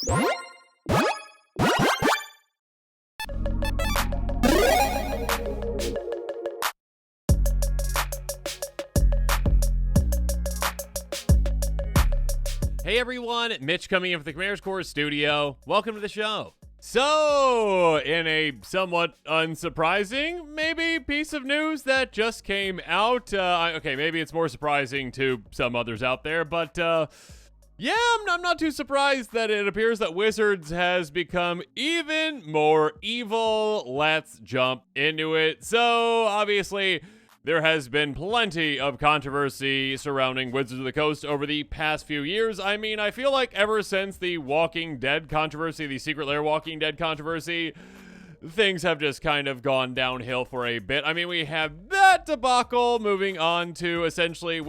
Hey everyone, Mitch coming in from the Commander's Core studio. Welcome to the show. So, in a somewhat unsurprising, maybe, piece of news that just came out, okay, maybe it's more surprising to some others out there, but, yeah, I'm not too surprised that it appears that Wizards has become even more evil. Let's jump into it. So, obviously, there has been plenty of controversy surrounding Wizards of the Coast over the past few years. I mean, I feel like ever since the Walking Dead controversy, the Secret Lair Walking Dead controversy, things have just kind of gone downhill for a bit. I mean, we have that debacle moving on to essentially,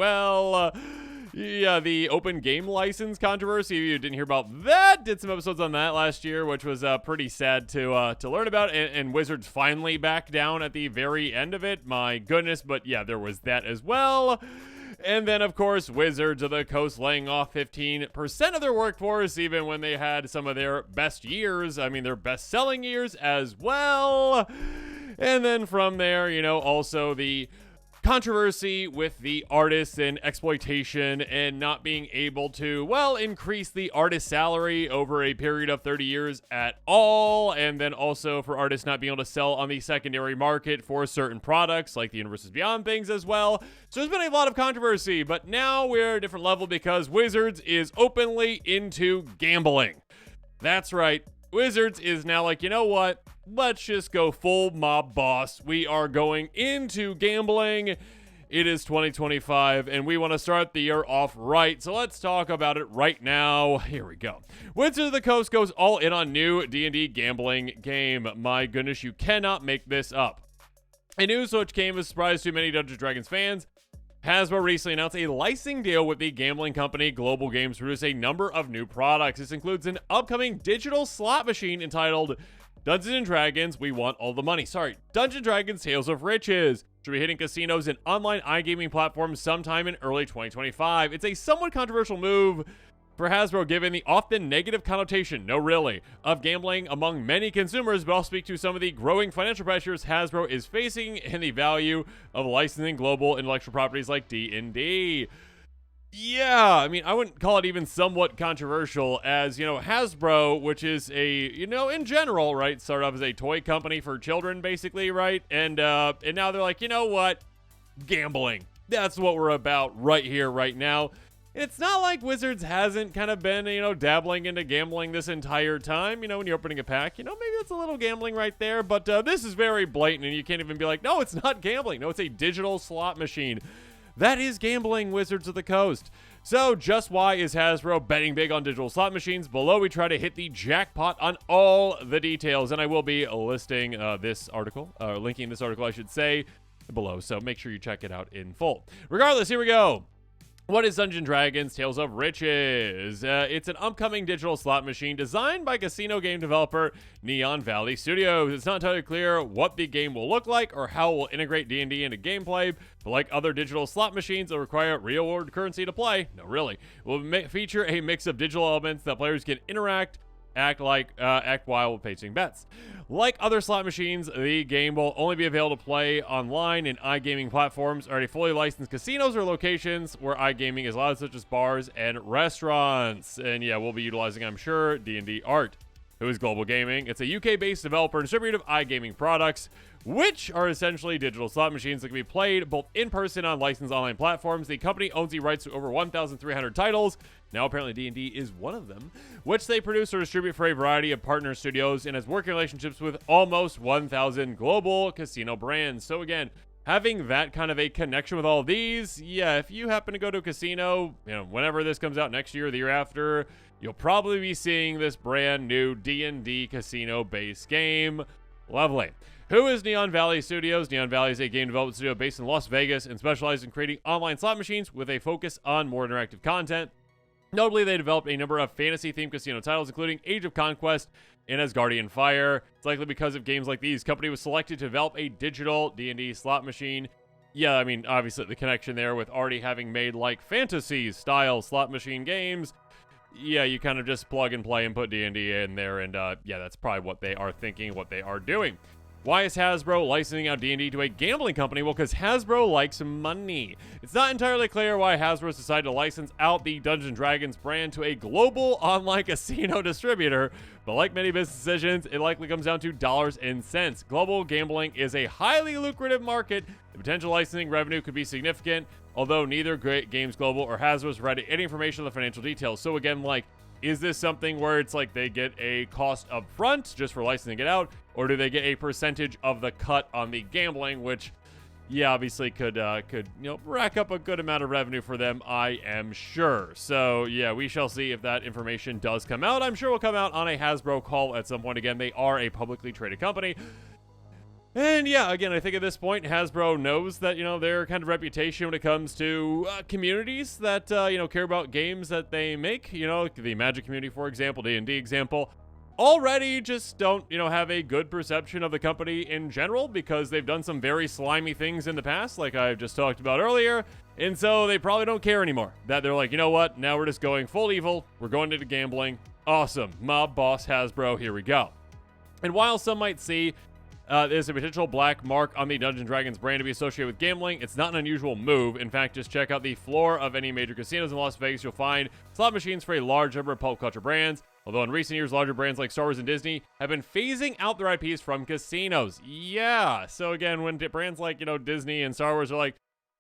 the open game license controversy. If you didn't hear about that, did some episodes on that last year, which was pretty sad to learn about. And Wizards finally backed down at the very end of it. My goodness, but yeah, there was that as well. And then, of course, Wizards of the Coast laying off 15% of their workforce, even when they had some of their best years. I mean, their best-selling years as well. And then from there, also the controversy with the artists and exploitation and not being able to, increase the artist salary over a period of 30 years at all. And then also for artists not being able to sell on the secondary market for certain products like the Universes Beyond things as well. So there's been a lot of controversy, but now we're at a different level because Wizards is openly into gambling. That's right. Wizards is now like, you know what? Let's just go full mob boss. We are going into gambling. It is 2025, and we want to start the year off right. So let's talk about it right now. Here we go. Wizards of the Coast goes all in on new D&D gambling game. My goodness, you cannot make this up. A news which came as a surprise to many Dungeons & Dragons fans. Hasbro recently announced a licensing deal with the gambling company Global Games to produce a number of new products. This includes an upcoming digital slot machine entitled Dungeons & Dragons, We Want All the Money. Dungeons & Dragons Tales of Riches. Should be hitting casinos and online iGaming platforms sometime in early 2025. It's a somewhat controversial move for Hasbro given the often negative connotation, no really, of gambling among many consumers, but I'll speak to some of the growing financial pressures Hasbro is facing and the value of licensing global intellectual properties like D&D. Yeah, I mean, I wouldn't call it even somewhat controversial as, Hasbro, which is a, in general, right, started off as a toy company for children, basically, right? And now they're like, you know what? Gambling. That's what we're about right here, right now. It's not like Wizards hasn't kind of been, dabbling into gambling this entire time. When you're opening a pack, maybe that's a little gambling right there. But this is very blatant, and you can't even be like, no, it's not gambling. No, it's a digital slot machine. That is gambling, Wizards of the Coast. So just why is Hasbro betting big on digital slot machines? Below, we try to hit the jackpot on all the details. And I will be listing this article, linking this article, I should say, below. So make sure you check it out in full. Regardless, here we go. What is Dungeons & Dragons Tales of Riches? It's an upcoming digital slot machine designed by casino game developer Neon Valley Studios. It's not entirely clear what the game will look like or how it will integrate D&D into gameplay, but like other digital slot machines, it'll require real-world currency to play. No, really. It will feature a mix of digital elements that players can act while placing bets. Like other slot machines, the game will only be available to play online in iGaming platforms or at fully licensed casinos or locations where iGaming is allowed, such as bars and restaurants. And yeah, we'll be utilizing, I'm sure, D&D art. Who is Global Gaming? It's a UK-based developer and distributor of iGaming products, which are essentially digital slot machines that can be played both in person on licensed online platforms. The company owns the rights to over 1,300 titles. Now apparently D&D is one of them, which they produce or distribute for a variety of partner studios and has working relationships with almost 1,000 global casino brands. So again, having that kind of a connection with all these, yeah, if you happen to go to a casino, whenever this comes out next year or the year after, you'll probably be seeing this brand new D&D casino-based game. Lovely. Who is Neon Valley Studios? Neon Valley is a game development studio based in Las Vegas and specializes in creating online slot machines with a focus on more interactive content. Notably, they developed a number of fantasy-themed casino titles, including Age of Conquest and Asgardian Fire. It's likely because of games like these, the company was selected to develop a digital D&D slot machine. Yeah, I mean, obviously the connection there with already having made like fantasy-style slot machine games. yeah, you kind of just plug and play and put D&D in there, and yeah, that's probably what they are thinking, what they are doing. Why is Hasbro licensing out D&D to a gambling company? Well, because Hasbro likes money. It's not entirely clear why Hasbro's decided to license out the Dungeons & Dragons brand to a global online casino distributor, but like many business decisions, it likely comes down to dollars and cents. Global gambling is a highly lucrative market. The potential licensing revenue could be significant, although neither Great Games Global or Hasbro's provided any information on the financial details. So again, like, is this something where it's like they get a cost up front just for licensing it out, or do they get a percentage of the cut on the gambling, which, yeah, obviously could rack up a good amount of revenue for them, I am sure. So yeah, we shall see if that information does come out. I'm sure it will come out on a Hasbro call at some point. Again, they are a publicly traded company. And yeah, again, I think at this point, Hasbro knows that, their kind of reputation when it comes to communities that, care about games that they make, the Magic community, for example, D&D example, already just don't, have a good perception of the company in general because they've done some very slimy things in the past, like I've just talked about earlier. And so they probably don't care anymore. That they're like, you know what? Now we're just going full evil. We're going into gambling. Awesome. Mob boss Hasbro. Here we go. And while some might see there's a potential black mark on the Dungeons & Dragons brand to be associated with gambling, it's not an unusual move. In fact, just check out the floor of any major casinos in Las Vegas. You'll find slot machines for a large number of pop culture brands. Although in recent years, larger brands like Star Wars and Disney have been phasing out their IPs from casinos. Yeah. So again, when brands like, Disney and Star Wars are like,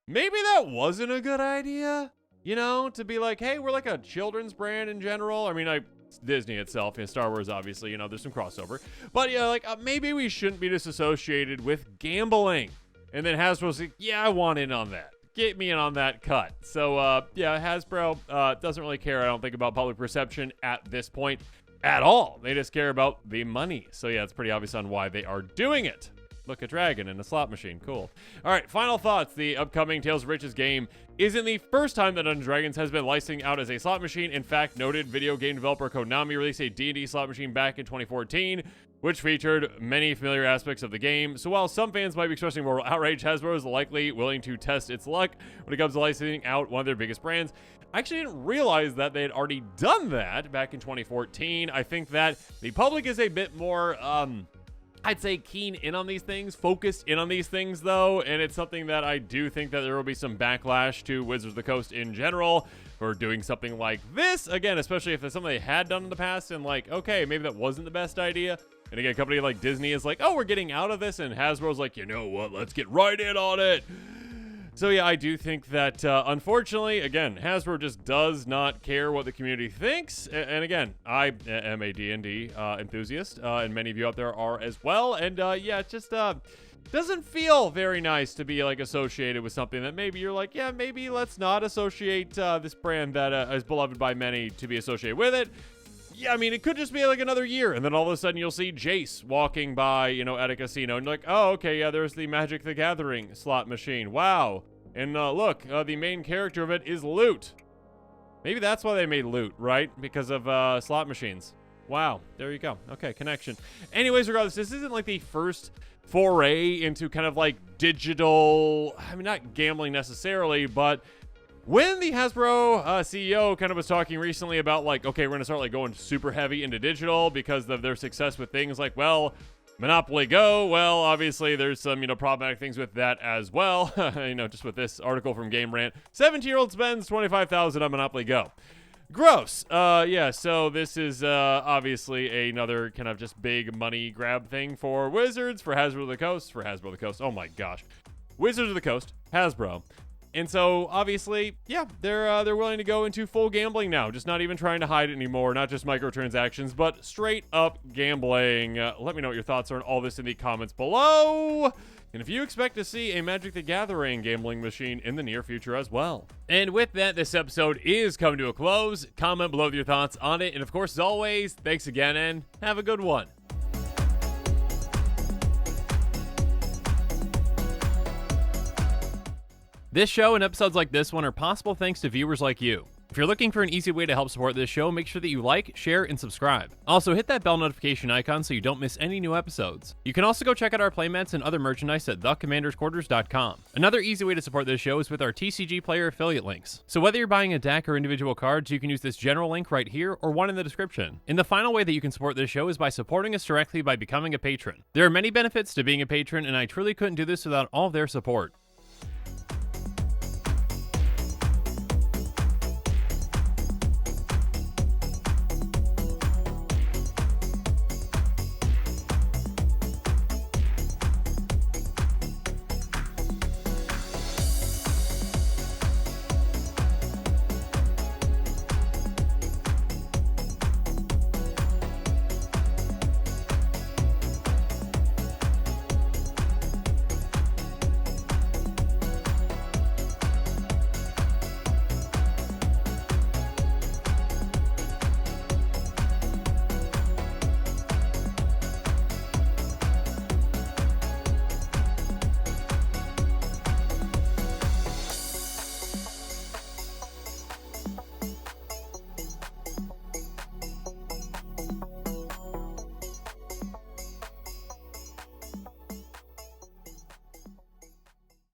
maybe that wasn't a good idea, to be like, hey, we're like a children's brand in general. I mean, Disney itself, Star Wars, obviously, there's some crossover. But yeah, maybe we shouldn't be disassociated with gambling. And then Hasbro's like, yeah, I want in on that. Get me in on that cut. So, yeah, Hasbro doesn't really care, I don't think, about public perception at this point at all. They just care about the money. So, yeah, it's pretty obvious on why they are doing it. Look, a dragon and a slot machine. Cool. All right, final thoughts. The upcoming Tales of Riches game isn't the first time that Dungeons & Dragons has been licensing out as a slot machine. In fact, noted video game developer Konami released a D&D slot machine back in 2014, which featured many familiar aspects of the game. So while some fans might be expressing moral outrage, Hasbro is likely willing to test its luck when it comes to licensing out one of their biggest brands. I actually didn't realize that they had already done that back in 2014. I think that the public is a bit more I'd say keen in on these things, focused in on these things, though, and it's something that I do think that there will be some backlash to Wizards of the Coast in general for doing something like this. Again, especially if it's something they had done in the past and like, okay, maybe that wasn't the best idea. And again, a company like Disney is like, oh, we're getting out of this, and Hasbro's like, you know what, let's get right in on it. So yeah, I do think that, unfortunately, again, Hasbro just does not care what the community thinks. And again, I am a D&D enthusiast, and many of you out there are as well. And yeah, it just doesn't feel very nice to be like associated with something that maybe you're like, yeah, maybe let's not associate this brand that is beloved by many to be associated with it. Yeah, I mean, it could just be like another year, and then all of a sudden you'll see Jace walking by, at a casino, and you're like, oh, okay, yeah, there's the Magic the Gathering slot machine. Wow. And look, the main character of it is Loot. Maybe that's why they made Loot, right? Because of slot machines. Wow, there you go. Okay, connection. Anyways, regardless, this isn't like the first foray into kind of like digital, I mean, not gambling necessarily, but when the Hasbro CEO kind of was talking recently about like, okay, we're going to start like going super heavy into digital because of their success with things like, well, Monopoly Go. Well, obviously there's some, problematic things with that as well. Just with this article from Game Rant, 17-year-old spends $25,000 on Monopoly Go. Gross. Yeah, so this is obviously another kind of just big money grab thing for Wizards, for Hasbro of the Coast. Oh my gosh. Wizards of the Coast, Hasbro. And so, obviously, yeah, they're willing to go into full gambling now. Just not even trying to hide it anymore. Not just microtransactions, but straight up gambling. Let me know what your thoughts are on all this in the comments below. And if you expect to see a Magic the Gathering gambling machine in the near future as well. And with that, this episode is coming to a close. Comment below with your thoughts on it. And of course, as always, thanks again and have a good one. This show and episodes like this one are possible thanks to viewers like you. If you're looking for an easy way to help support this show, make sure that you like, share, and subscribe. Also, hit that bell notification icon so you don't miss any new episodes. You can also go check out our playmats and other merchandise at thecommandersquarters.com. Another easy way to support this show is with our TCG player affiliate links. So whether you're buying a deck or individual cards, you can use this general link right here or one in the description. And the final way that you can support this show is by supporting us directly by becoming a patron. There are many benefits to being a patron, and I truly couldn't do this without all of their support.